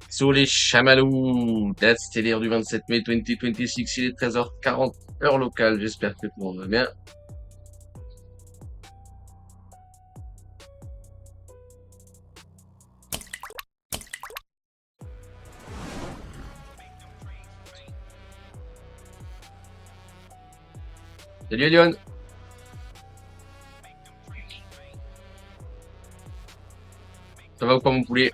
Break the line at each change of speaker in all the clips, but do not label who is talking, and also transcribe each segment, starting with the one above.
Sur les chamallows, date stellaire du 27 mai 2026, il est 13h40, heure locale. J'espère que tout le monde va bien. Salut Elion, ça va ou pas mon poulet?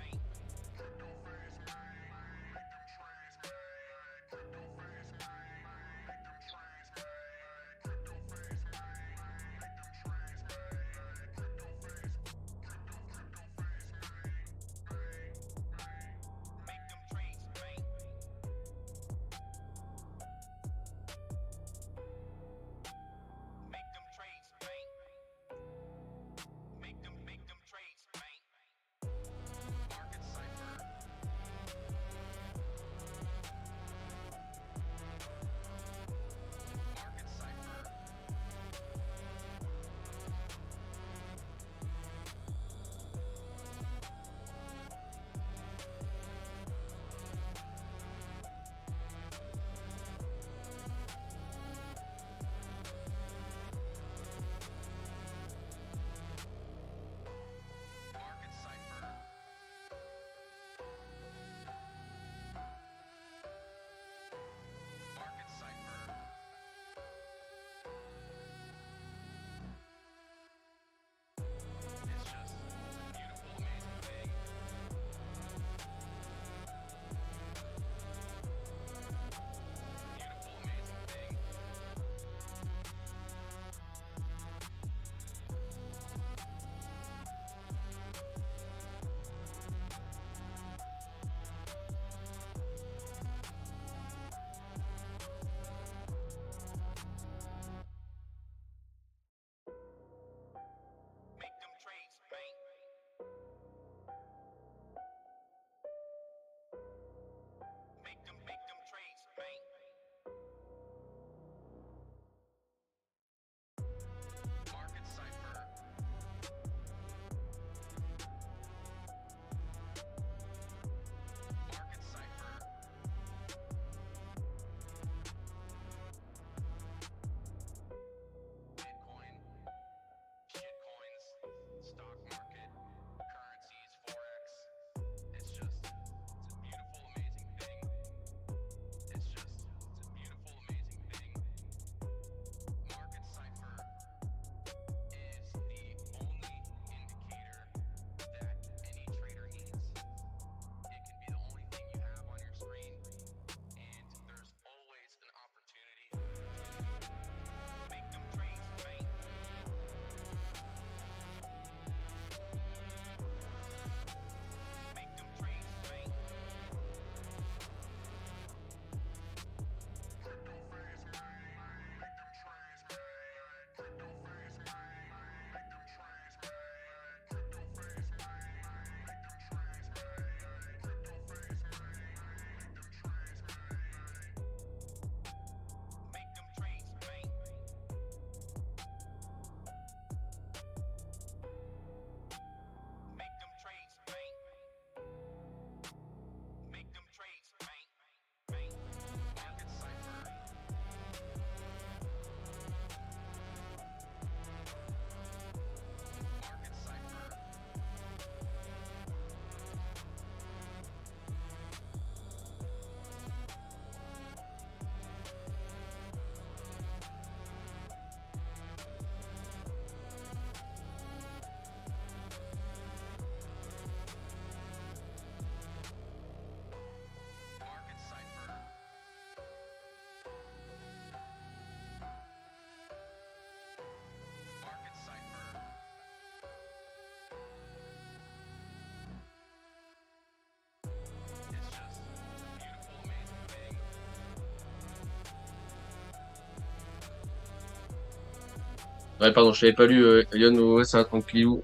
Ouais, pardon, je t'avais pas lu, Elion, ouais, ça va tranquillou.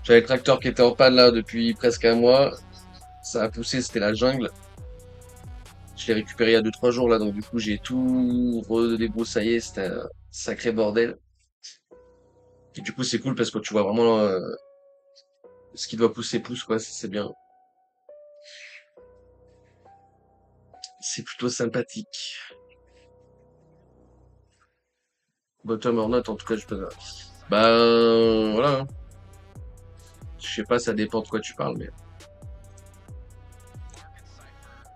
J'avais le tracteur qui était en panne là depuis presque un mois. Ça a poussé, c'était la jungle. Je l'ai récupéré il y a 2 3 jours là, donc du coup j'ai tout redébroussaillé, c'était un sacré bordel. Et du coup, c'est cool parce que tu vois vraiment ce qui doit pousser pousse, quoi. C'est bien. C'est plutôt sympathique. Bottom or not, en tout cas, je peux. Ben, voilà, hein. Je sais pas, ça dépend de quoi tu parles, mais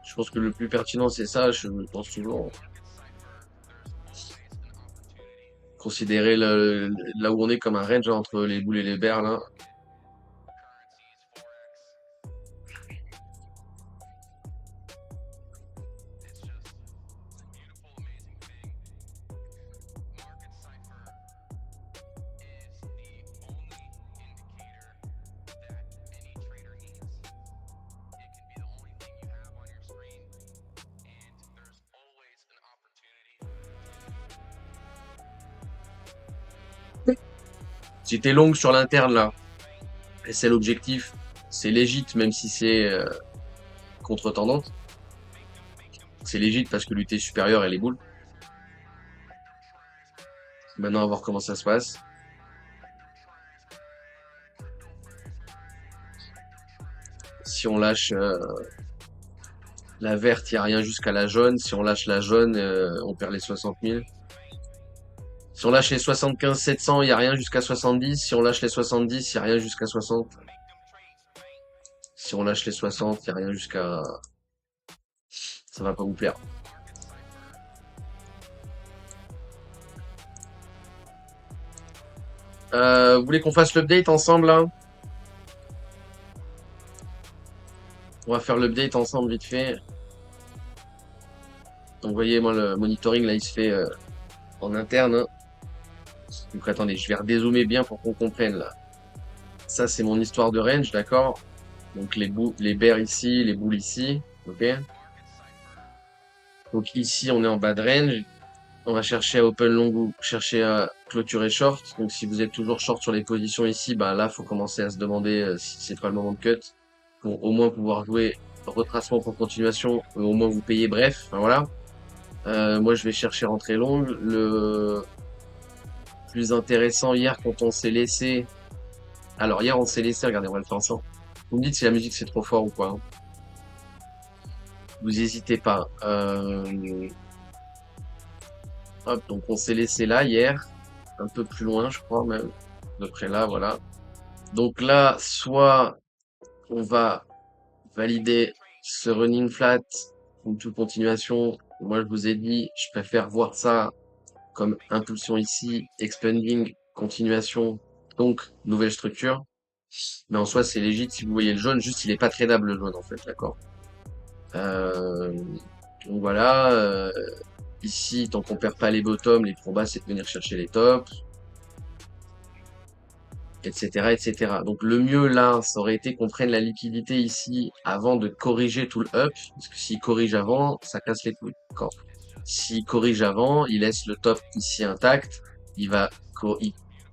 je pense que le plus pertinent, c'est ça. Je pense toujours considérer là où on est comme un range, hein, entre les boules et les bears, là. Si t'es longue sur l'interne, là, et c'est l'objectif, c'est légit, même si c'est contre-tendance. C'est légit parce que l'UT est supérieur et les boules. Maintenant, à voir comment ça se passe. Si on lâche la verte, il n'y a rien jusqu'à la jaune. Si on lâche la jaune, on perd les 60 000. Si on lâche les 75 700, il n'y a rien jusqu'à 70. Si on lâche les 70, il n'y a rien jusqu'à 60. Si on lâche les 60, il n'y a rien jusqu'à... Ça va pas vous plaire. Vous voulez qu'on fasse l'update ensemble, là? On va faire l'update ensemble vite fait. Donc, vous voyez, moi, le monitoring, là, il se fait en interne, hein. Donc, attendez, je vais redézoomer bien pour qu'on comprenne, là. Ça, c'est mon histoire de range, d'accord? Donc, les bears ici, les boules ici, ok? Donc, ici, on est en bas de range. On va chercher à open long ou chercher à clôturer short. Donc, si vous êtes toujours short sur les positions ici, bah là, faut commencer à se demander si c'est pas le moment de cut pour au moins pouvoir jouer retracement pour continuation, au moins vous payer. Bref, enfin, voilà. Moi, je vais chercher rentrer longue. Le plus intéressant hier, quand on s'est laissé. Alors hier, on s'est laissé. Regardez, on va le faire ensemble. Vous me dites si la musique c'est trop fort ou quoi, hein. Vous hésitez pas. Hop, donc on s'est laissé là hier, un peu plus loin, je crois même, de près là, voilà. Donc là, soit on va valider ce running flat ou toute continuation. Moi, je vous ai dit, je préfère voir ça comme impulsion ici, expanding, continuation, donc nouvelle structure. Mais en soi, c'est légit. Si vous voyez le jaune, juste il est pas tradable le jaune en fait, d'accord. Euh, donc voilà. Ici, tant qu'on perd pas les bottoms, les probas, c'est de venir chercher les tops, etc., etc. Donc le mieux là, ça aurait été qu'on prenne la liquidité ici avant de corriger tout le up, parce que s'il corrige avant, ça casse les couilles. D'accord. S'il corrige avant, il laisse le top ici intact, il va,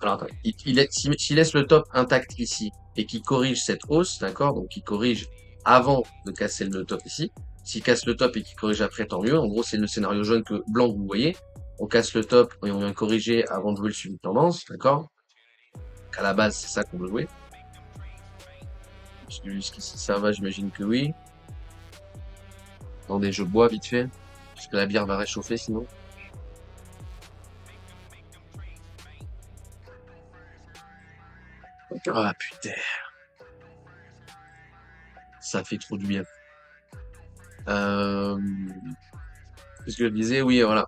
alors, attends, s'il laisse le top intact ici et qu'il corrige cette hausse, d'accord, donc il corrige avant de casser le top ici. S'il casse le top et qu'il corrige après, tant mieux. En gros, c'est le scénario jaune que blanc que vous voyez. On casse le top et on vient corriger avant de jouer le suivi de tendance, d'accord? À la base, c'est ça qu'on veut jouer. Jusqu'ici, ça va, j'imagine que oui. Attendez, je bois vite fait, parce que la bière va réchauffer sinon. Ah putain, ça fait trop du bien. Qu'est-ce que je disais? Oui, voilà.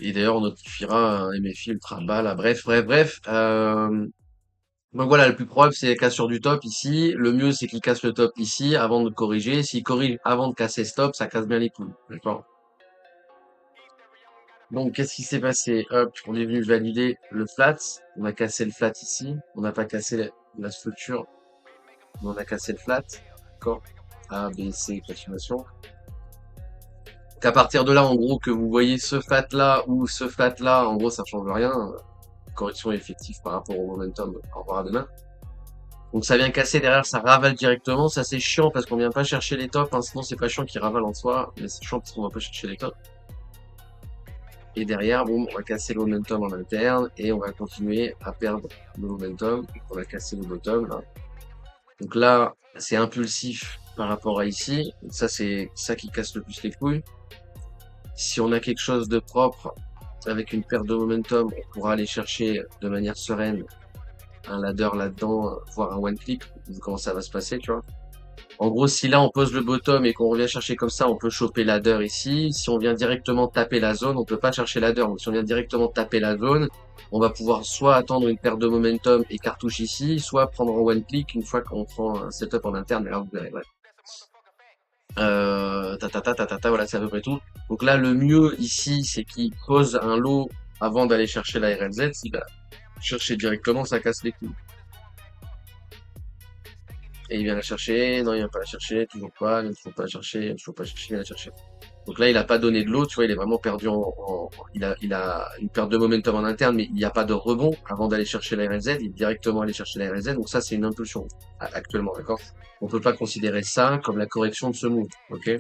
Et d'ailleurs, on notifiera un MFI ultra bas là. Bref, bref, bref. Donc voilà, le plus probable, c'est la cassure du top ici. Le mieux, c'est qu'il casse le top ici avant de corriger. S'il corrige avant de casser ce top, ça casse bien les couilles. D'accord? Donc, qu'est-ce qui s'est passé? Hop, on est venu valider le flat. On a cassé le flat ici. On n'a pas cassé la structure, mais on a cassé le flat. D'accord? A, B, C, continuation. Qu'à partir de là, en gros, que vous voyez ce flat là ou ce flat là, en gros, ça change rien. Correction effective par rapport au momentum, par rapport à demain. Donc ça vient casser derrière, ça ravale directement. Ça c'est chiant parce qu'on vient pas chercher les tops, hein, sinon c'est pas chiant qu'il ravale en soi, mais c'est chiant parce qu'on va pas chercher les tops. Et derrière, bon, on va casser le momentum en interne et on va continuer à perdre le momentum. On va casser le bottom, là. Donc là, c'est impulsif par rapport à ici. Donc ça, c'est ça qui casse le plus les couilles. Si on a quelque chose de propre avec une perte de momentum, on pourra aller chercher de manière sereine un ladder là-dedans, voire un one click, vu comment ça va se passer, tu vois. En gros, si là on pose le bottom et qu'on revient chercher comme ça, on peut choper ladder ici. Si on vient directement taper la zone, on peut pas chercher ladder. Donc si on vient directement taper la zone, on va pouvoir soit attendre une perte de momentum et cartouche ici, soit prendre en one click une fois qu'on prend un setup en interne. Et là, vous verrez, ouais. Voilà, c'est à peu près tout. Donc là, le mieux ici, c'est qu'il pose un lot avant d'aller chercher la RLZ. S'il va chercher directement, ça casse les couilles. Et il vient la chercher, non, il vient pas la chercher, toujours pas, il ne faut pas la chercher, il faut pas chercher, il vient la chercher. Donc là, il a pas donné de l'eau, tu vois, il est vraiment perdu il a une perte de momentum en interne, mais il n'y a pas de rebond avant d'aller chercher la RLZ, il est directement allé chercher la RLZ, donc ça, c'est une impulsion, actuellement, d'accord? On peut pas considérer ça comme la correction de ce move, ok?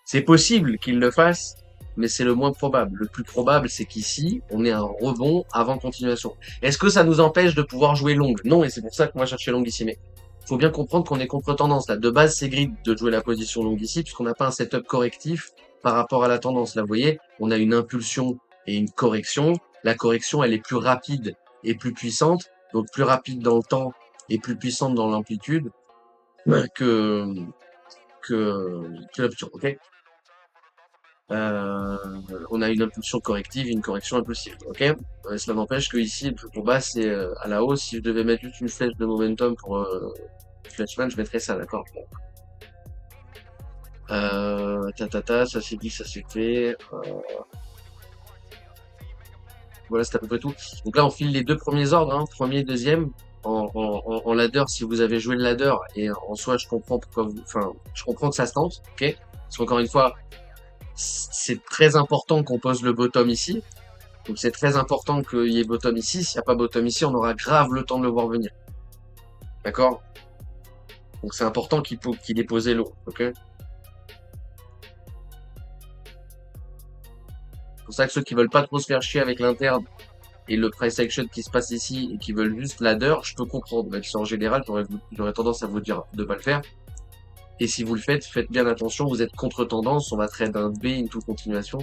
C'est possible qu'il le fasse, mais c'est le moins probable. Le plus probable, c'est qu'ici, on ait un rebond avant continuation. Est-ce que ça nous empêche de pouvoir jouer long? Non, et c'est pour ça que moi, je cherchais long ici, mais faut bien comprendre qu'on est contre-tendance là. De base, c'est grid de jouer la position longue ici, puisqu'on n'a pas un setup correctif par rapport à la tendance. Là, vous voyez, on a une impulsion et une correction. La correction, elle est plus rapide et plus puissante, donc plus rapide dans le temps et plus puissante dans l'amplitude que que l'option. Ok. Euh, on a une impulsion corrective et une correction impulsive. Ok. Cela n'empêche que ici, le plus bas, c'est à la hausse. Si je devais mettre juste une flèche de momentum pour Fletchman, je mettrais ça, d'accord. Bon. Ça c'est dit, ça c'est fait. Voilà, c'est à peu près tout. Donc là, on file les deux premiers ordres, hein, premier, deuxième, en ladder, si vous avez joué le ladder, et en soi, je comprends pourquoi enfin, je comprends que ça se tente, ok? Parce qu'encore une fois, c'est très important qu'on pose le bottom ici. Donc c'est très important qu'il y ait bottom ici. S'il n'y a pas bottom ici, on aura grave le temps de le voir venir. D'accord? Donc c'est important qu'il ait posé l'eau, ok? C'est pour ça que ceux qui veulent pas trop se faire chier avec l'interne et le price action qui se passe ici et qui veulent juste ladder, je peux comprendre. Même si en général, j'aurais tendance à vous dire de pas le faire. Et si vous le faites, faites bien attention, vous êtes contre tendance, on va trade un B, une toute continuation,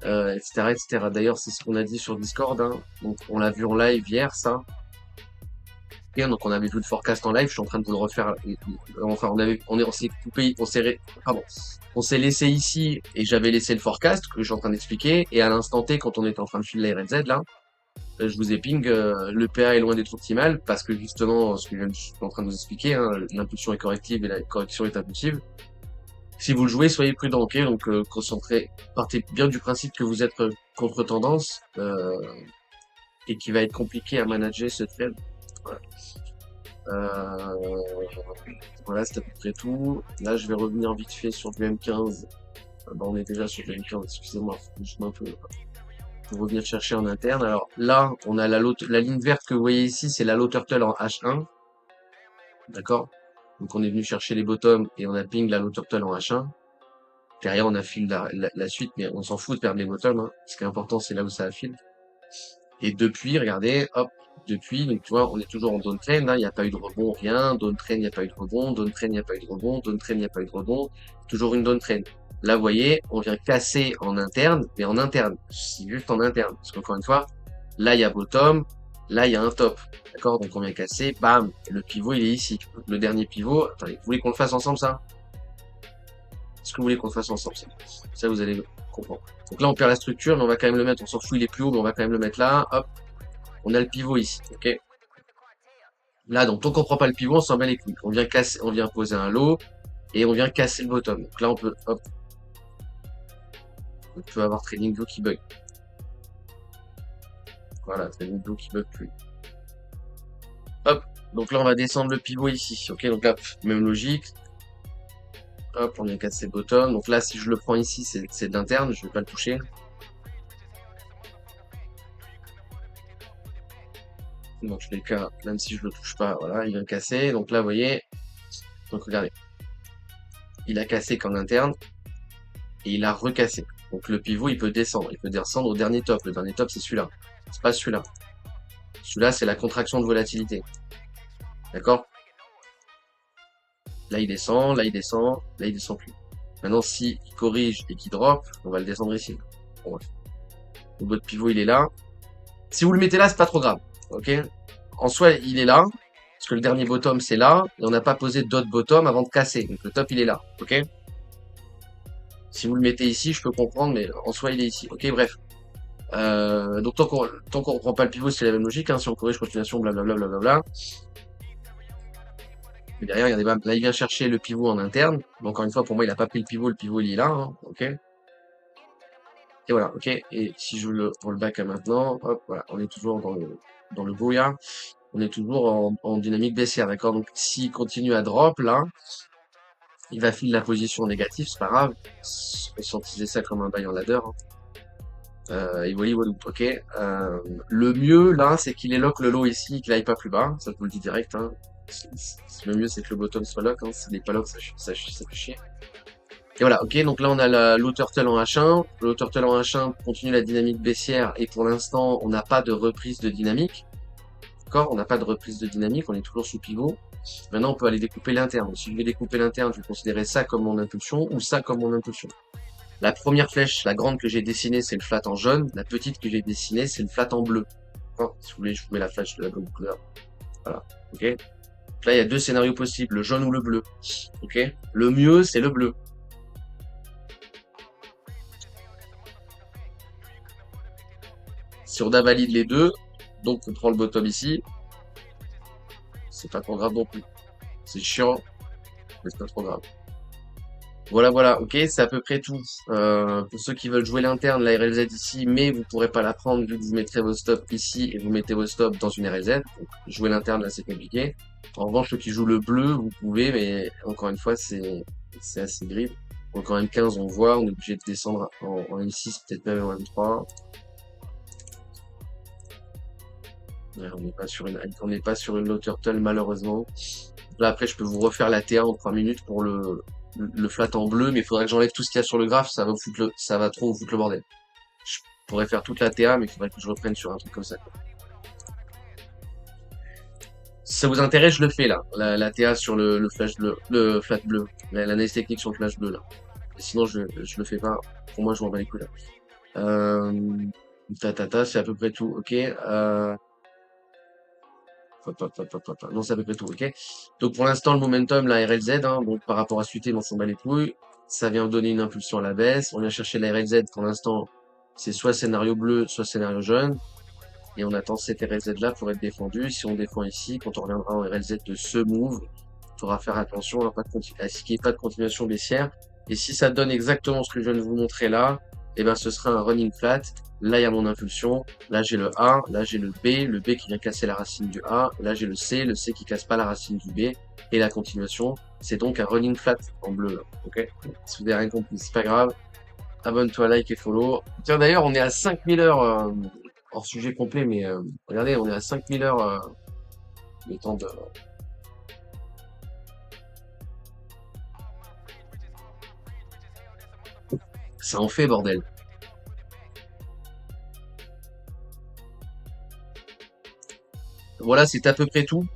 etc., etc. D'ailleurs, c'est ce qu'on a dit sur Discord, hein. Donc, on l'a vu en live hier, ça. Et donc, on avait vu le forecast en live, je suis en train de vous le refaire. Enfin, on s'est coupé, on s'est laissé ici et j'avais laissé le forecast que je suis en train d'expliquer. Et à l'instant T, quand on était en train de filer la RZ, là, je vous ai ping, le PA est loin d'être optimal parce que justement, ce que je suis en train de vous expliquer, hein, l'impulsion est corrective et la correction est impulsive. Si vous le jouez, soyez prudent, ok? Donc, concentrez, partez bien du principe que vous êtes contre tendance et qu'il va être compliqué à manager ce trade. Voilà. Voilà, c'est à peu près tout. Là, je vais revenir vite fait sur du M15. On est déjà sur du M15, excusez-moi, juste un peu pour revenir chercher en interne. Alors là, on a la ligne verte que vous voyez ici, c'est la low turtle en H1. D'accord? Donc on est venu chercher les bottoms et on a ping la low turtle en H1. Derrière, on affile la suite, mais on s'en fout de perdre les bottoms, hein. Ce qui est important, c'est là où ça affile. Et depuis, regardez, hop, depuis, donc tu vois, on est toujours en downtrend, hein, il n'y a pas eu de rebond, rien, downtrend, il n'y a pas eu de rebond, downtrend, il n'y a pas eu de rebond, downtrend, il n'y a pas eu de rebond, toujours une downtrend. Là, vous voyez, on vient casser en interne, mais en interne, c'est juste en interne, parce qu'encore une fois, là, il y a bottom, là, il y a un top, d'accord? Donc on vient casser, bam, le pivot, il est ici. Le dernier pivot, attendez, vous voulez qu'on le fasse ensemble, ça? Est-ce que vous voulez qu'on le fasse ensemble, ça? Ça, vous allez comprendre. Donc là, on perd la structure, mais on va quand même le mettre, on s'en fout, il est plus haut, mais on va quand même le mettre là, hop, on a le pivot ici, ok? Là, donc, tant qu'on prend pas le pivot, on s'en bat les couilles. On vient casser, on vient poser un low, et on vient casser le bottom. Donc là, on peut, hop, on peut avoir trading view qui bug. Voilà, trading view qui bug plus. Hop, donc là, on va descendre le pivot ici, ok? Donc là, même logique. Hop, on vient casser le bottom. Donc là, si je le prends ici, c'est d'interne, je vais pas le toucher. Donc je les cas, même si je le touche pas, voilà, il vient casser. Donc là, vous voyez, donc regardez, il a cassé qu'en interne et il a recassé. Donc le pivot, il peut descendre. Il peut descendre au dernier top. Le dernier top, c'est celui-là. C'est pas celui-là. Celui-là, c'est la contraction de volatilité. D'accord? Là, il descend, là, il descend, là, il descend plus. Maintenant, si il corrige et qu'il drop, on va le descendre ici. Bon, bref. Le bot pivot, il est là. Si vous le mettez là, c'est pas trop grave. Ok? En soi, il est là. Parce que le dernier bottom, c'est là. Et on n'a pas posé d'autres bottom avant de casser. Donc le top, il est là. Ok? Si vous le mettez ici, je peux comprendre, mais en soi, il est ici. Ok, bref. Donc tant qu'on reprend pas le pivot, c'est la même logique. Hein. Si on corrige continuation, blablabla, blablabla. Mais derrière, regardez, bam, là, il vient chercher le pivot en interne. Donc, encore une fois, pour moi, il a pas pris le pivot, il est là. Hein. Ok? Et voilà, ok. Et si je le roll back à maintenant, hop, voilà, on est toujours dans le brouillard. On est toujours en dynamique baissière, d'accord? Donc, s'il continue à drop, là, il va filer la position négative, c'est pas grave. On peut utiliser ça comme un buy en ladder. Hein. Et voilà, ok. Le mieux, là, c'est qu'il est lock le low ici, qu'il aille pas plus bas. Ça, je vous le dis direct, hein. Le mieux, c'est que le bottom soit lock, hein. S'il n'est pas lock, ça fait chier. Et voilà, ok, donc là on a l'eau turtle en H1. L'eau turtle en H1 continue la dynamique baissière et pour l'instant on n'a pas de reprise de dynamique. D'accord? On n'a pas de reprise de dynamique, on est toujours sous pivot. Maintenant on peut aller découper l'interne. Si je vais découper l'interne, je vais considérer ça comme mon impulsion ou ça comme mon impulsion. La première flèche, la grande que j'ai dessinée, c'est le flat en jaune. La petite que j'ai dessinée, c'est le flat en bleu. D'accord? Si vous voulez, je vous mets la flèche de la bonne couleur. Voilà, ok? Donc là il y a deux scénarios possibles, le jaune ou le bleu. Ok? Le mieux, c'est le bleu. Si on a valide les deux, donc on prend le bottom ici, c'est pas trop grave non plus. C'est chiant, mais c'est pas trop grave. Voilà, voilà, ok, c'est à peu près tout. Pour ceux qui veulent jouer l'interne, la RLZ ici, mais vous pourrez pas la prendre vu que vous mettrez vos stops ici et vous mettez vos stops dans une RLZ. Donc, jouer l'interne, là, c'est compliqué. En revanche, ceux qui jouent le bleu, vous pouvez, mais encore une fois, c'est assez gris. Donc en M15, on voit, on est obligé de descendre en M6, peut-être même en M3. Ouais, on n'est pas sur une low turtle malheureusement. Là après je peux vous refaire la TA en 3 minutes pour le flat en bleu, mais il faudrait que j'enlève tout ce qu'il y a sur le graphe, ça va trop vous foutre le bordel. Je pourrais faire toute la TA, mais il faudrait que je reprenne sur un truc comme ça. Si ça vous intéresse, je le fais là. La TA sur le flash bleu, le flat bleu. L'analyse technique sur le flash bleu là. Et sinon je le fais pas. Pour moi je m'en bats les couilles là. C'est à peu près tout, ok. Non, c'est à peu près tout, ok? Donc pour l'instant, le momentum, la RLZ, hein, donc par rapport à suité, on s'en bat les couilles. Ça vient donner une impulsion à la baisse. On vient chercher la RLZ. Pour l'instant, c'est soit scénario bleu, soit scénario jaune. Et on attend cette RLZ là pour être défendu. Si on défend ici, quand on reviendra en RLZ de ce move, il faudra faire attention à ce qu'il n'y ait pas de continuation baissière. Et si ça donne exactement ce que je viens de vous montrer là, eh ben ce sera un running flat. Là, il y a mon impulsion. Là, j'ai le A. Là, j'ai le B qui vient casser la racine du A. Là, j'ai le C qui casse pas la racine du B. Et la continuation, c'est donc un running flat en bleu. Là. Ok? Si vous n'avez rien compris, c'est pas grave. Abonne-toi, like et follow. Tiens, d'ailleurs, on est à 5000 heures hors sujet complet, mais regardez, on est à 5000 heures le temps de... Ça en fait, bordel. Voilà, c'est à peu près tout.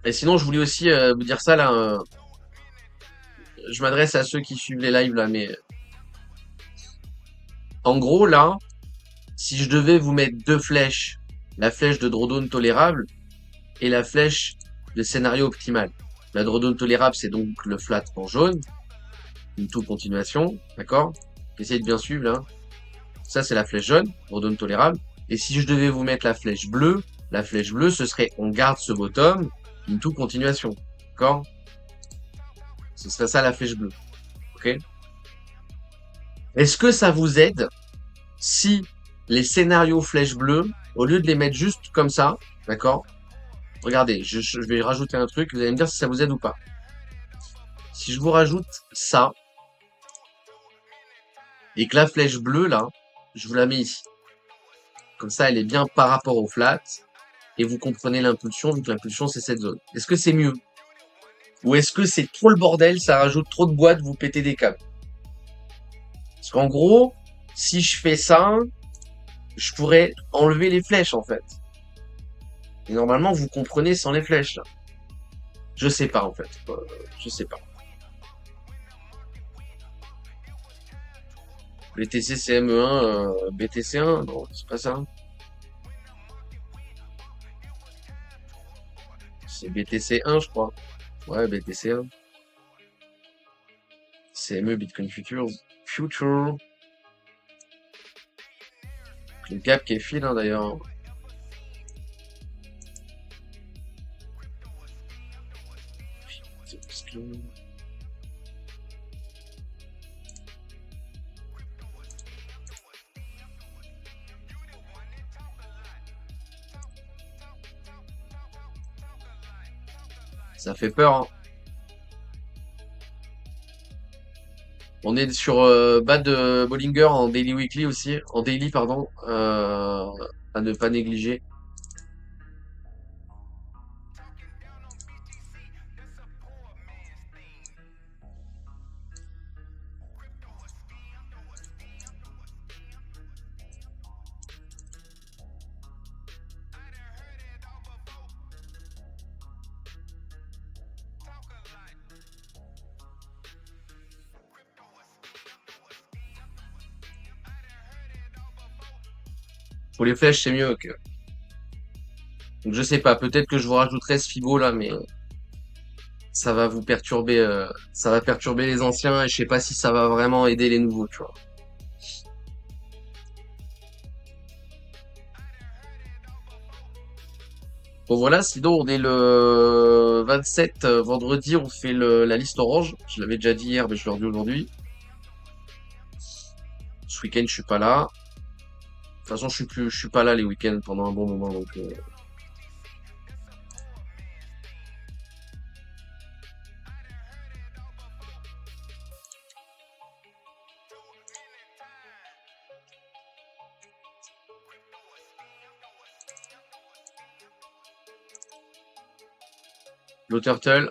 Et sinon, je voulais aussi vous dire ça là. Je m'adresse à ceux qui suivent les lives là, mais en gros là, si je devais vous mettre deux flèches, la flèche de drawdown tolérable et la flèche de scénario optimal. La drawdown tolérable, c'est donc le flat en jaune, une toute continuation, d'accord? Essayez de bien suivre là. Ça, c'est la flèche jaune, drawdown tolérable. Et si je devais vous mettre la flèche bleue, La flèche bleue, ce serait on garde ce bottom, into continuation. D'accord? Ce serait ça la flèche bleue. Ok? Est-ce que ça vous aide si les scénarios flèche bleue, au lieu de les mettre juste comme ça, d'accord? Regardez, je vais rajouter un truc, vous allez me dire si ça vous aide ou pas. Si je vous rajoute ça, et que la flèche bleue, là, je vous la mets ici. Comme ça, elle est bien par rapport au flat, et vous comprenez l'impulsion, vu que l'impulsion, c'est cette zone. Est-ce que c'est mieux? Ou est-ce que c'est trop le bordel, ça rajoute trop de boîtes, vous pétez des câbles? Parce qu'en gros, si je fais ça, je pourrais enlever les flèches, en fait. Et normalement, vous comprenez sans les flèches, là. Je sais pas, en fait. Je sais pas. BTC CME1, BTC1, non, c'est pas ça. C'est BTC1, je crois. Ouais, BTC1. CME Bitcoin Futures. Future. Le cap qui est fil, hein, d'ailleurs. Ça fait peur, hein. On est sur Bad Bollinger en daily weekly aussi, en daily pardon, à ne pas négliger. Pour les flèches, c'est mieux que. Donc je sais pas, peut-être que je vous rajouterai ce Fibo là, mais ça va vous perturber, ça va perturber les anciens et je sais pas si ça va vraiment aider les nouveaux, tu vois. Bon voilà, sinon on est le 27 vendredi, on fait la liste orange. Je l'avais déjà dit hier, mais je le redis aujourd'hui. Ce week-end, je suis pas là. De toute façon, je suis pas là les week-ends pendant un bon moment, donc. Le turtle.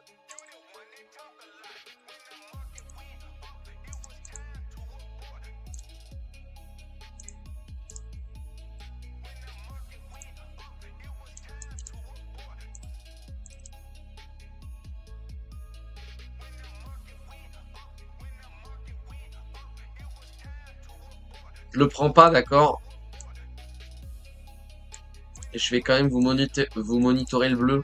Je le prends pas, d'accord. Et je vais quand même vous monitorer le bleu.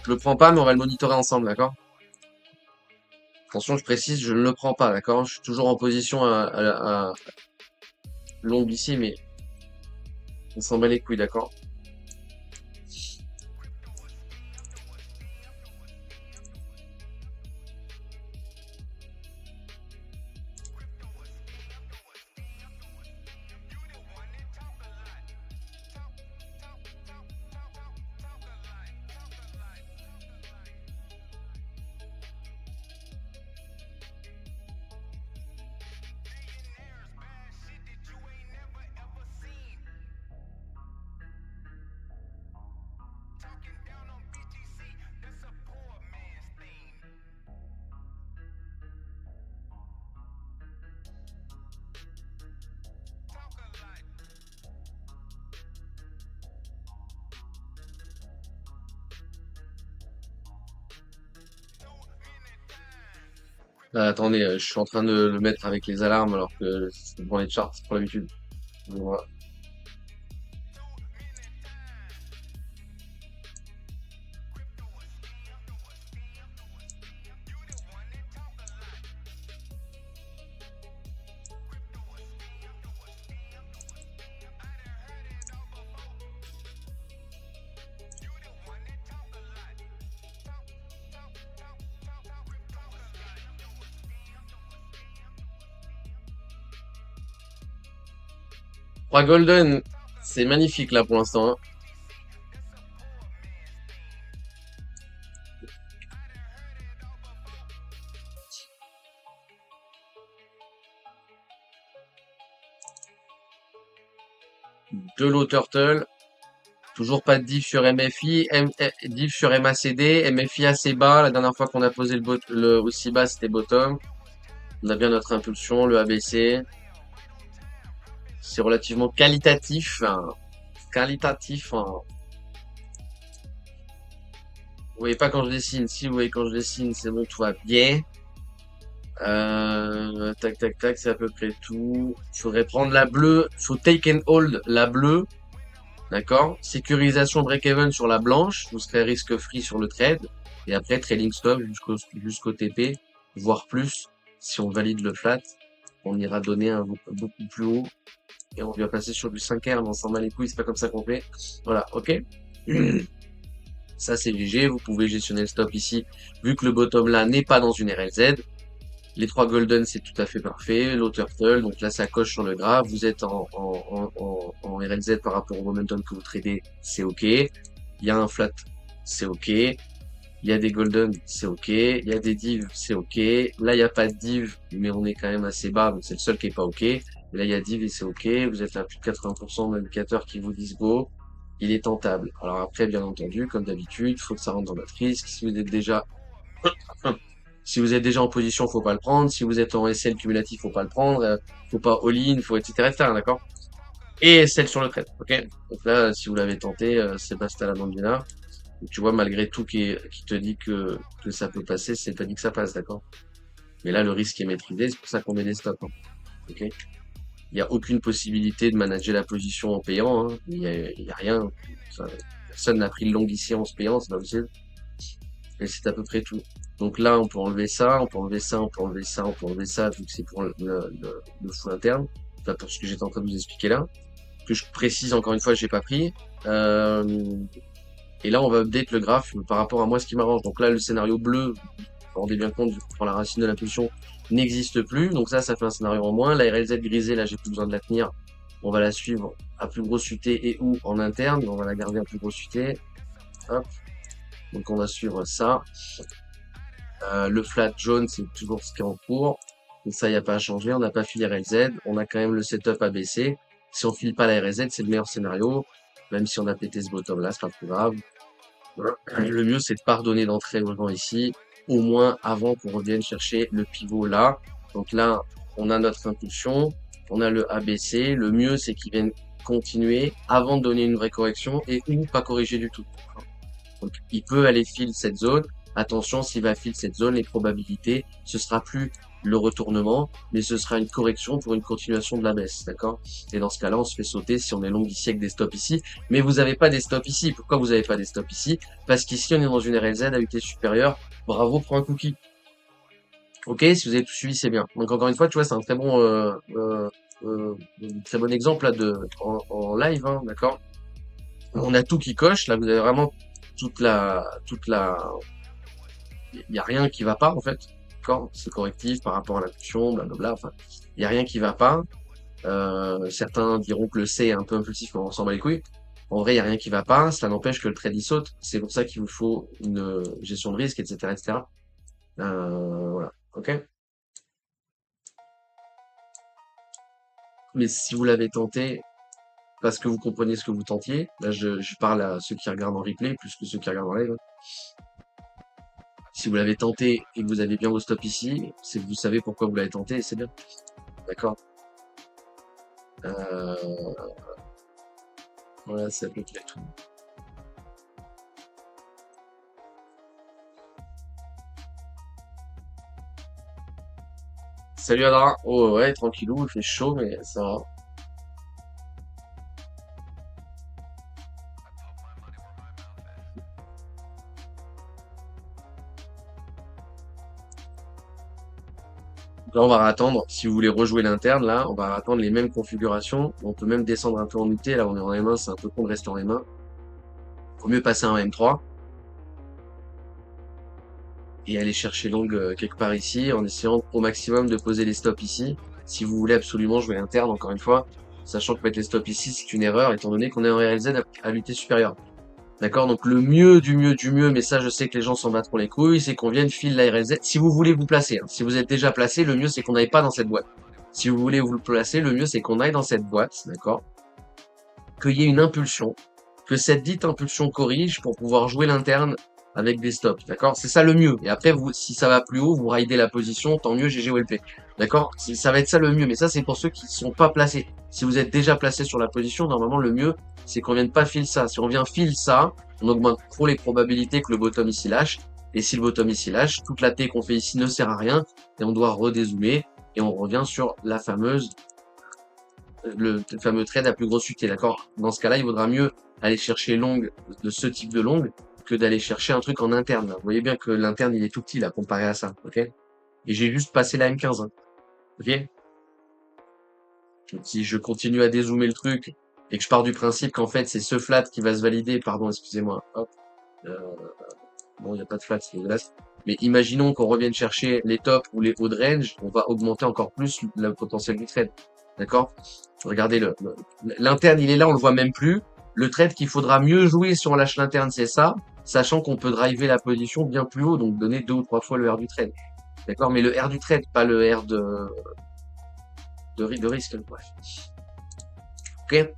Je le prends pas, mais on va le monitorer ensemble, d'accord? Attention, je précise, je ne le prends pas, d'accord? Je suis toujours en position à longue ici, mais on s'en bat les couilles, d'accord? Attendez, je suis en train de le mettre avec les alarmes alors que c'est devant les charts pour l'habitude. Voilà. 3 golden, c'est magnifique là pour l'instant, hein. De l'eau turtle. Toujours pas de div sur MFI, div sur MACD, MFI assez bas. La dernière fois qu'on a posé le aussi bas, c'était bottom. On a bien notre impulsion, le ABC. C'est relativement qualitatif, hein. Qualitatif, hein. Vous voyez pas quand je dessine. Si vous voyez quand je dessine, c'est bon, tout va bien. Tac, tac, tac, c'est à peu près tout. Il faudrait prendre la bleue. Il faut take and hold la bleue. D'accord? Sécurisation break-even sur la blanche. Vous serez risque free sur le trade. Et après, trailing stop jusqu'au TP, voire plus. Si on valide le flat, on ira donner un beaucoup plus haut. Et on va passer sur du 5R, mais on s'en bat les couilles, c'est pas comme ça qu'on fait. Voilà, ok? Ça, c'est léger. Vous pouvez gestionner le stop ici. Vu que le bottom là n'est pas dans une RLZ. Les 3 golden, c'est tout à fait parfait. L'eau turtle, donc là, ça coche sur le graphe. Vous êtes en RLZ par rapport au momentum que vous tradez, c'est OK. Il y a un flat, c'est OK. Il y a des golden, c'est OK. Il y a des divs, c'est OK. Là, il n'y a pas de div, mais on est quand même assez bas, donc c'est le seul qui est pas OK. Et là, il y a div et c'est OK. Vous êtes à plus de 80% d'indicateurs qui vous disent go. Il est tentable. Alors après, bien entendu, comme d'habitude, il faut que ça rentre dans notre risque. Si vous êtes déjà si vous êtes déjà en position, faut pas le prendre. Si vous êtes en SL cumulatif, faut pas le prendre. Faut pas all-in, faut etc. etc. D'accord? Et SL sur le trade. Ok? Donc là, si vous l'avez tenté, c'est basta la bambina. Tu vois, malgré tout qui te dit que ça peut passer, c'est pas dit que ça passe, d'accord? Mais là, le risque est maîtrisé, c'est pour ça qu'on met des stops, hein. Ok? Il y a aucune possibilité de manager la position en payant, hein. Il y a rien. Ça- personne n'a pris le long ici en se payant, c'est pas possible. Et c'est à peu près tout. Donc là, on peut enlever ça, on peut enlever ça, on peut enlever ça, on peut enlever ça, vu que c'est pour le flou interne. Enfin, pour ce que j'étais en train de vous expliquer là. Que je précise encore une fois, j'ai pas pris. Euh, et là, on va update le graphe par rapport à moi, ce qui m'arrange. Donc là, le scénario bleu, vous vous rendez bien compte, pour la racine de l'impulsion, n'existe plus. Donc ça fait un scénario en moins. La RLZ grisée, là, j'ai plus besoin de la tenir. On va la suivre à plus grosse UT et ou en interne. On va la garder à plus grosse UT. Hop. Donc on va suivre ça. Le flat jaune, c'est toujours ce qui est en cours. Donc ça, il n'y a pas à changer. On n'a pas filé RLZ. On a quand même le setup ABC. Si on file pas la RLZ, c'est le meilleur scénario. Même si on a pété ce bottom là, c'est pas plus grave. Le mieux, c'est de pardonner d'entrer aux gens ici, au moins avant qu'on revienne chercher le pivot là. Donc là, on a notre impulsion, on a le ABC. Le mieux, c'est qu'ils viennent continuer avant de donner une vraie correction et ou pas corriger du tout. Donc, il peut aller fil cette zone. Attention, s'il va fil cette zone, les probabilités, ce sera plus le retournement, mais ce sera une correction pour une continuation de la baisse, d'accord? Et dans ce cas-là, on se fait sauter si on est long ici avec des stops ici. Mais vous n'avez pas des stops ici. Pourquoi vous n'avez pas des stops ici? Parce qu'ici, on est dans une RLZ à UT supérieure. Bravo pour un cookie. Ok, si vous avez tout suivi, c'est bien. Donc encore une fois, tu vois, c'est un très bon exemple là en live, hein, d'accord? On a tout qui coche. Là, vous avez vraiment toute la, il y a rien qui va pas en fait. D'accord? C'est correctif par rapport à l'impulsion, blablabla. Enfin, il y a rien qui va pas. Certains diront que le C est un peu impulsif, mais on s'en bat les couilles. En vrai, il y a rien qui va pas. Cela n'empêche que le trade il saute. C'est pour ça qu'il vous faut une gestion de risque, etc., etc. Voilà. Ok? Mais si vous l'avez tenté, parce que vous comprenez ce que vous tentiez, là je parle à ceux qui regardent en replay plus que ceux qui regardent en live. Si vous l'avez tenté et que vous avez bien vos stops ici, c'est que vous savez pourquoi vous l'avez tenté et c'est bien. D'accord? Euh, voilà, c'est à peu près tout. Salut Adra. Oh ouais, tranquillou, il fait chaud, mais ça va. Là, on va attendre, si vous voulez rejouer l'interne, là, on va attendre les mêmes configurations. On peut même descendre un peu en UT, là on est en M1, c'est un peu con de rester en M1. Faut mieux passer en M3 et aller chercher l'ongle quelque part ici, en essayant au maximum de poser les stops ici. Si vous voulez absolument jouer l'interne, encore une fois, sachant que mettre les stops ici, c'est une erreur, étant donné qu'on est en RLZ à l'unité supérieure. D'accord? Donc le mieux du mieux, mais ça je sais que les gens s'en battent pour les couilles, c'est qu'on vienne file la RLZ. Si vous voulez vous placer, hein. Si vous êtes déjà placé, le mieux c'est qu'on n'aille pas dans cette boîte. Si vous voulez vous placer, le mieux c'est qu'on aille dans cette boîte, d'accord? Qu'il y ait une impulsion, que cette dite impulsion corrige pour pouvoir jouer l'interne avec des stops, d'accord? C'est ça le mieux. Et après, vous, si ça va plus haut, vous raidez la position, tant mieux, GG OLP. D'accord? Ça va être ça le mieux. Mais ça, c'est pour ceux qui sont pas placés. Si vous êtes déjà placé sur la position, normalement, le mieux, c'est qu'on vienne pas file ça. Si on vient file ça, on augmente trop les probabilités que le bottom ici lâche. Et si le bottom ici lâche, toute la T qu'on fait ici ne sert à rien. Et on doit redézoomer. Et on revient sur la fameuse le fameux trade à plus grosse UT, d'accord? Dans ce cas-là, il vaudra mieux aller chercher long de ce type de long que d'aller chercher un truc en interne. Là. Vous voyez bien que l'interne, il est tout petit, là, comparé à ça, ok? Et j'ai juste passé la M15, hein, ok? Donc, si je continue à dézoomer le truc et que je pars du principe qu'en fait, c'est ce flat qui va se valider, pardon, excusez-moi, hop, euh, bon, il n'y a pas de flat, c'est dégueulasse. Mais imaginons qu'on revienne chercher les tops ou les hauts de range, on va augmenter encore plus le potentiel du trade. D'accord? Regardez l'interne, il est là, on le voit même plus. Le trade qu'il faudra mieux jouer si on lâche l'interne, c'est ça, sachant qu'on peut driver la position bien plus haut, donc donner 2 ou 3 fois le R du trade. D'accord? Mais le R du trade, pas le R de risque. Bref. Ok?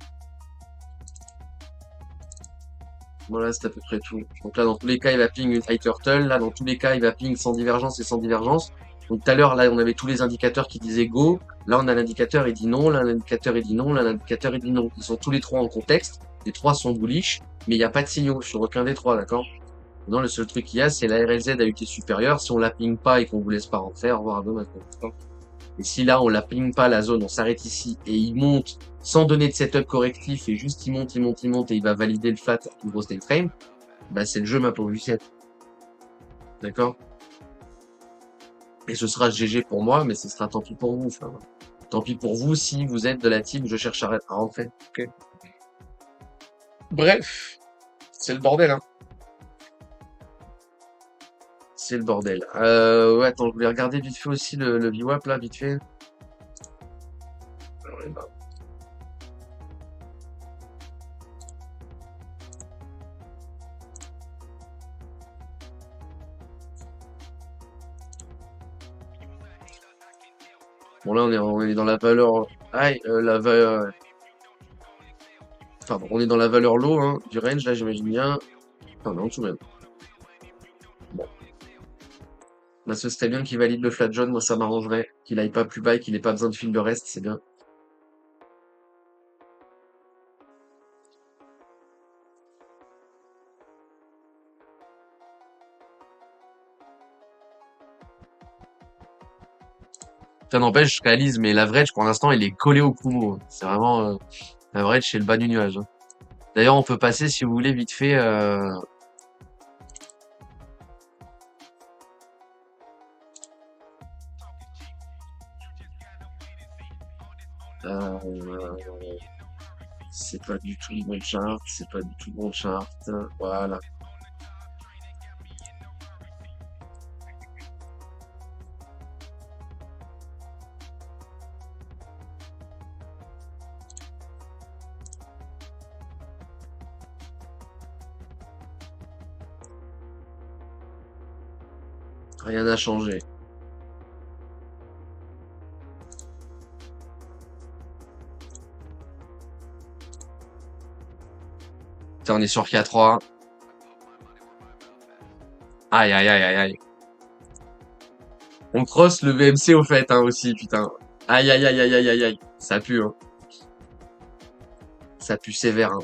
Voilà, c'est à peu près tout. Donc là, dans tous les cas, il va ping une high turtle. Là, dans tous les cas, il va ping sans divergence et sans divergence. Donc tout à l'heure, là, on avait tous les indicateurs qui disaient go. Là, on a l'indicateur, il dit non. Là, l'indicateur, il dit non. Là, l'indicateur, il dit non. Ils sont tous les trois en contexte. Les trois sont bullish, mais il n'y a pas de signaux sur aucun des trois, d'accord? Non, le seul truc qu'il y a, c'est la RLZ à UT supérieure. Si on la ping pas et qu'on vous laisse pas rentrer, au revoir à demain. Et si là, on la ping pas la zone, on s'arrête ici et il monte sans donner de setup correctif et juste il monte et il va valider le flat du gros state frame, bah c'est le jeu ma pauvre Lucette. D'accord? Et ce sera GG pour moi, mais ce sera tant pis pour vous. Enfin, tant pis pour vous si vous êtes de la team je cherche à rentrer. Ok. Bref, c'est le bordel, hein. C'est le bordel. Ouais, attends, je voulais regarder vite fait aussi le VWAP là, vite fait. Ouais, bah, bon là on est dans la valeur high, la valeur, enfin bon, on est dans la valeur low hein, du range là j'imagine bien. Enfin non, tout de même. Bon, bah ce serait bien qu'il valide le flat jaune, moi ça m'arrangerait. Qu'il aille pas plus bas et qu'il ait pas besoin de fil de reste, c'est bien. Ça n'empêche, je réalise, mais l'average pour l'instant il est collé au Kumo. C'est vraiment l'average c'est le bas du nuage, hein. D'ailleurs on peut passer si vous voulez vite fait euh, c'est pas du tout le bon chart, c'est pas du tout le bon chart. Voilà. Rien n'a changé. Putain, on est sur K3. Aïe aïe aïe aïe aïe. On cross le VMC au fait hein, aussi, putain. Aïe aïe aïe aïe aïe aïe aïe. Ça pue, hein. Ça pue sévère, hein.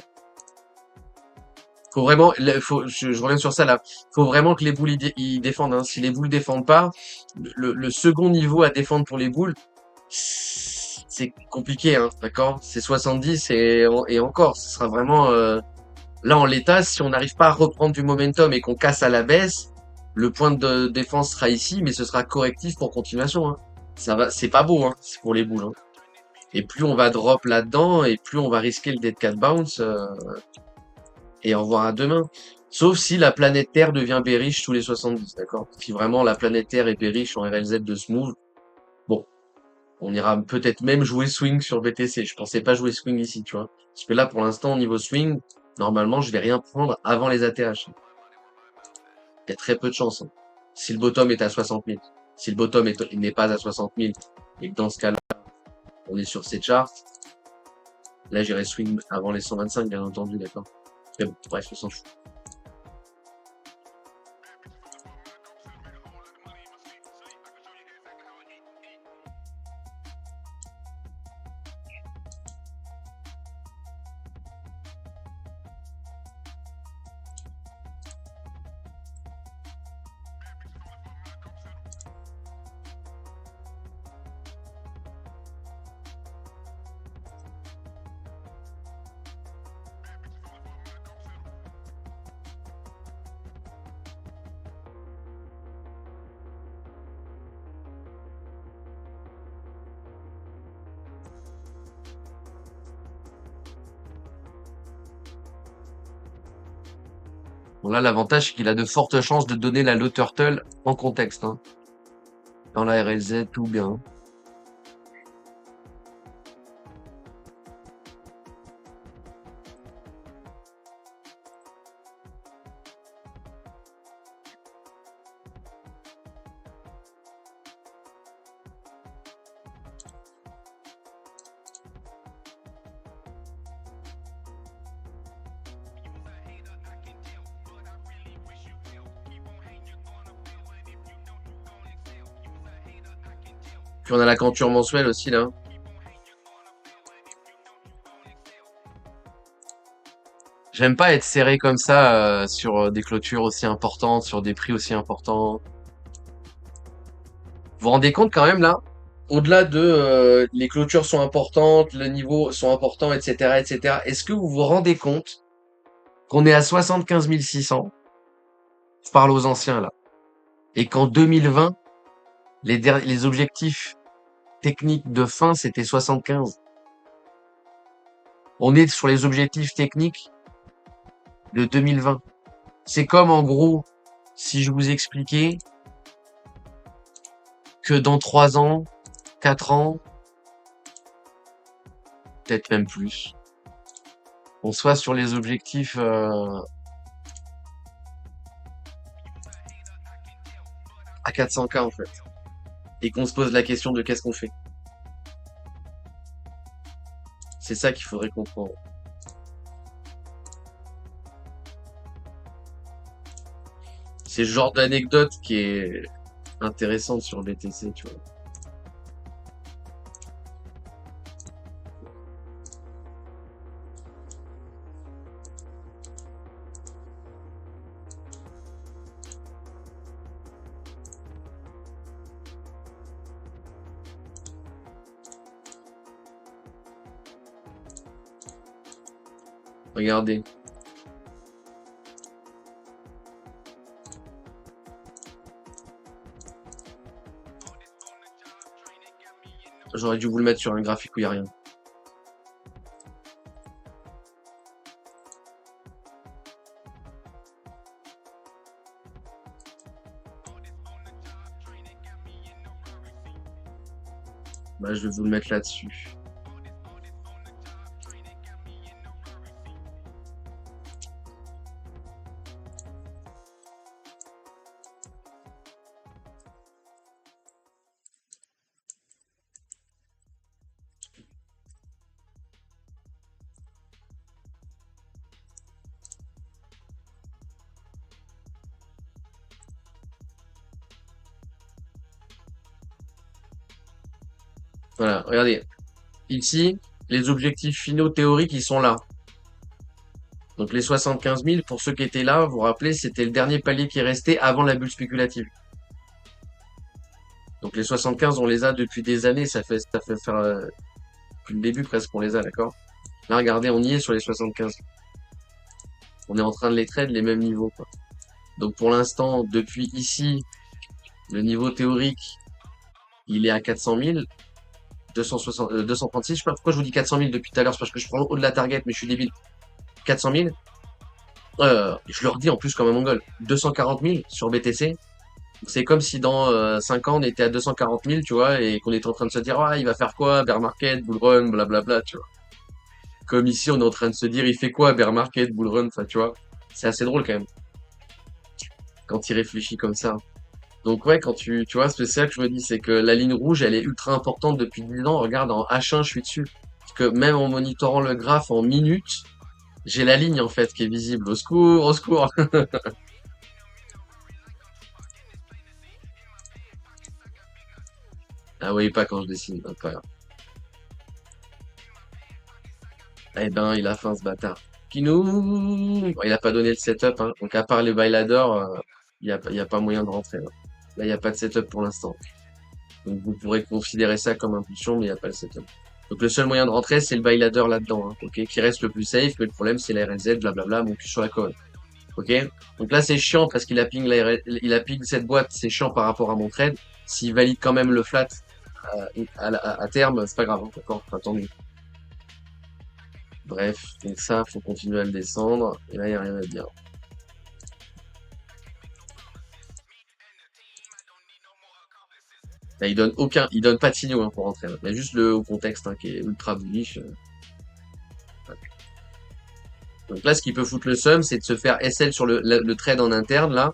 Faut vraiment, je reviens sur ça là. Faut vraiment que les boules ils défendent, hein. Si les boules défendent pas, le second niveau à défendre pour les boules, c'est compliqué, hein, d'accord? C'est 70 et encore, ce sera vraiment là en l'état, si on n'arrive pas à reprendre du momentum et qu'on casse à la baisse, le point de défense sera ici, mais ce sera correctif pour continuation, hein. Ça va, c'est pas beau, hein, c'est pour les boules, hein. Et plus on va drop là-dedans, et plus on va risquer le dead cat bounce, et au revoir à demain. Sauf si la planète Terre devient bearish tous les 70, d'accord? Si vraiment la planète Terre est bearish en RLZ de smooth, bon, On ira peut-être même jouer swing sur BTC. Je pensais pas jouer swing ici, tu vois. Parce que là, pour l'instant, au niveau swing, normalement, je vais rien prendre avant les ATH. Il y a très peu de chance, hein. Si le bottom est à 60 000, si le bottom n'est pas à 60 000, et que dans ce cas-là, on est sur ces charts, là, j'irai swing avant les 125, bien entendu, d'accord. Mais bon, bref, on s'en fout. Bon, là, l'avantage, c'est qu'il a de fortes chances de donner la low turtle en contexte, hein. Dans la RLZ, tout bien. Puis on a la canture mensuelle aussi, là. J'aime pas être serré comme ça sur des clôtures aussi importantes, sur des prix aussi importants. Vous vous rendez compte quand même là, au-delà de les clôtures sont importantes, le niveau sont importants, etc., etc. Est-ce que vous vous rendez compte qu'on est à 75 600? Je parle aux anciens là. Et qu'en 2020, les objectifs techniques de fin c'était 75. On est sur les objectifs techniques de 2020. C'est comme en gros, si je vous expliquais que dans 3 ans, 4 ans, peut-être même plus, on soit sur les objectifs à 400K en fait. Et qu'on se pose la question de qu'est-ce qu'on fait. C'est ça qu'il faudrait comprendre. C'est ce genre d'anecdote qui est intéressante sur BTC, tu vois. Regardez. J'aurais dû vous le mettre sur un graphique où il n'y a rien. Bah, je vais vous le mettre là-dessus. Voilà, regardez. Ici, les objectifs finaux théoriques, ils sont là. Donc les 75 000, pour ceux qui étaient là, vous vous rappelez, c'était le dernier palier qui restait avant la bulle spéculative. Donc les 75, on les a depuis des années, ça fait faire depuis le début presque qu'on les a, d'accord? Là, regardez, on y est sur les 75. On est en train de les trade les mêmes niveaux, quoi. Donc pour l'instant, depuis ici, le niveau théorique, il est à 400 000, 236. Je sais pas pourquoi je vous dis 400 000 depuis tout à l'heure, c'est parce que je prends le haut de la target, mais je suis débile. 400 000. Je leur dis en plus comme un mongol, 240 000 sur BTC. C'est comme si dans 5 ans on était à 240 000, tu vois, et qu'on était en train de se dire, ah, il va faire quoi, bear market, bull run, blablabla, tu vois. Comme ici, on est en train de se dire, il fait quoi, bear market, bull run, enfin, tu vois. C'est assez drôle quand même, quand il réfléchit comme ça. Donc ouais, quand tu vois, c'est ça que je me dis, c'est que la ligne rouge, elle est ultra importante depuis 10 ans. Regarde, en H1, je suis dessus. Parce que même en monitorant le graphe en minutes, j'ai la ligne, en fait, qui est visible. Au secours, au secours. Ah oui, pas quand je dessine, pas grave. Eh ben, il a faim, ce bâtard. Kinou! Bon, il a pas donné le setup, hein. Donc, à part les bailadors, il y a pas moyen de rentrer, hein. Là, il y a pas de setup pour l'instant. Donc, vous pourrez considérer ça comme impulsion, mais il y a pas le setup. Donc, le seul moyen de rentrer, c'est le bailador là-dedans, hein. Ok? Qui reste le plus safe, mais le problème, c'est la RLZ, blablabla, mon cul sur la colonne. Ok? Donc là, c'est chiant parce qu'il a ping il a ping cette boîte, c'est chiant par rapport à mon trade. S'il valide quand même le flat, à terme, c'est pas grave, hein. D'accord? Enfin, tant mieux. Bref, donc ça, faut continuer à le descendre. Et là, il n'y a rien à dire. Là, il donne pas de signaux hein, pour rentrer, hein. Il y a juste le contexte hein, qui est ultra bullish. Donc là, ce qui peut foutre le seum, c'est de se faire SL sur le trade en interne, là,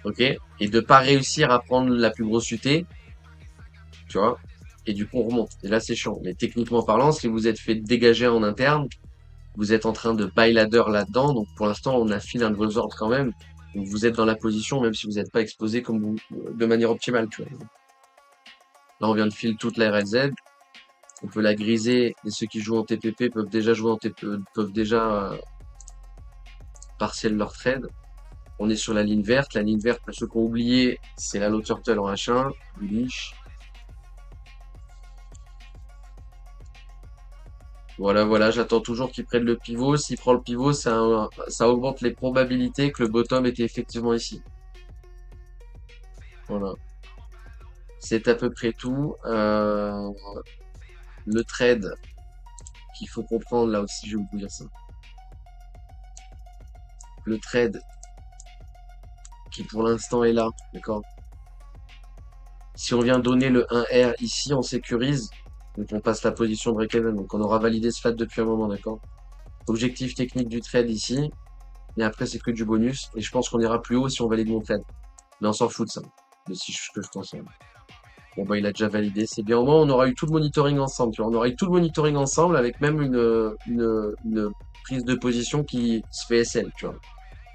ok, et de pas réussir à prendre la plus grosse UT, tu vois, et du coup, on remonte. Et là, c'est chiant. Mais techniquement parlant, si vous êtes fait dégager en interne, vous êtes en train de buy ladder là-dedans, donc pour l'instant, on affine un de vos ordres quand même. Donc vous êtes dans la position, même si vous n'êtes pas exposé comme vous, de manière optimale, tu vois. Là, on vient de filer toute la RLZ. On peut la griser et ceux qui jouent en TPP peuvent déjà jouer en TPP, peuvent déjà partiel leur trade. On est sur la ligne verte. La ligne verte, pour ceux qui ont oublié, c'est la low turtle en H1, bullish. Voilà, voilà, j'attends toujours qu'il prenne le pivot. S'il prend le pivot, ça augmente les probabilités que le bottom était effectivement ici. Voilà. C'est à peu près tout. Le trade qu'il faut comprendre, là aussi, je vais vous dire ça. Le trade qui pour l'instant est là, d'accord? Si on vient donner le 1R ici, on sécurise. Donc on passe la position break-even. Donc on aura validé ce flat depuis un moment, d'accord? Objectif technique du trade ici. Et après, c'est que du bonus. Et je pense qu'on ira plus haut si on valide mon trade. Mais on s'en fout de ça. De si ce que je pense. Bon bah il a déjà validé. C'est bien. Au moins on aura eu tout le monitoring ensemble. Tu vois. On aura eu tout le monitoring ensemble avec même une prise de position qui se fait SL, tu vois.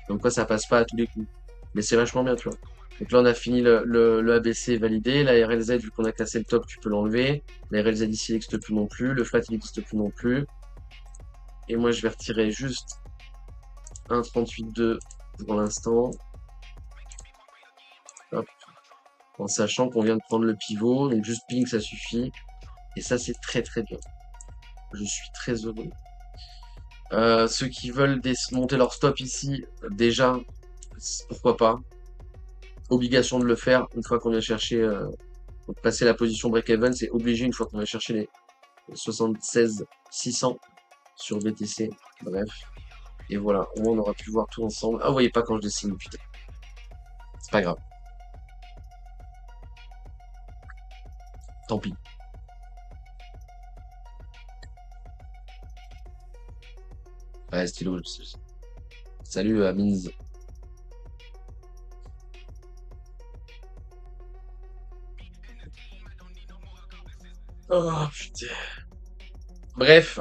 Donc quoi, ça passe pas à tous les coups. Mais c'est vachement bien, tu vois. Donc là, on a fini le ABC validé. La RLZ, vu qu'on a cassé le top, tu peux l'enlever. La RLZ ici, il n'existe plus non plus. Le flat, il n'existe plus non plus. Et moi, je vais retirer juste un 38,2 pour l'instant. Hop. En sachant qu'on vient de prendre le pivot. Donc juste ping, ça suffit. Et ça, c'est très très bien. Je suis très heureux. Ceux qui veulent monter leur stop ici, déjà, pourquoi pas. Obligation de le faire une fois qu'on vient chercher donc passer la position break-even, c'est obligé une fois qu'on va chercher les 76 600 sur BTC. Bref. Et voilà, au moins on aura pu voir tout ensemble. Ah, vous voyez pas quand je dessine, putain. C'est pas grave. Tant pis. Ouais, stylo. Salut, Amiz. Oh, putain. Bref.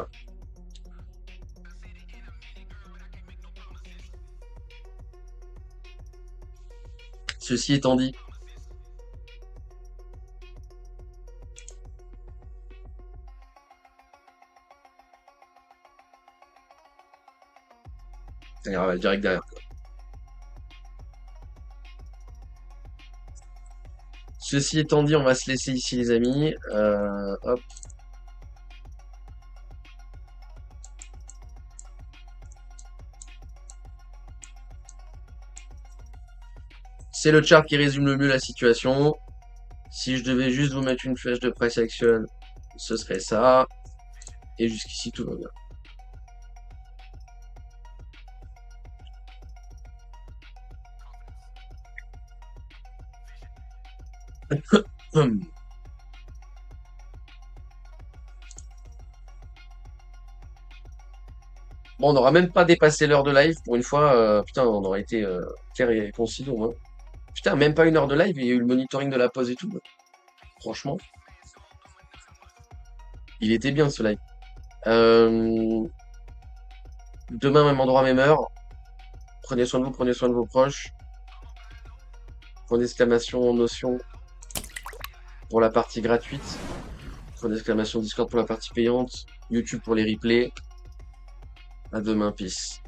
Ceci étant dit, ça ira direct derrière. Ceci étant dit, on va se laisser ici, les amis. Hop. C'est le chart qui résume le mieux la situation. Si je devais juste vous mettre une flèche de price action, ce serait ça. Et jusqu'ici, tout va bien. Bon, on n'aura même pas dépassé l'heure de live pour une fois. Putain, on aurait été clair et concis au moins. Putain, même pas une heure de live, il y a eu le monitoring de la pause et tout. Franchement, il était bien ce live. Euh, Demain, même endroit, même heure. Prenez soin de vous, prenez soin de vos proches. Point d'exclamation Notion pour la partie gratuite. Point d'exclamation Discord pour la partie payante. YouTube pour les replays. À demain, peace.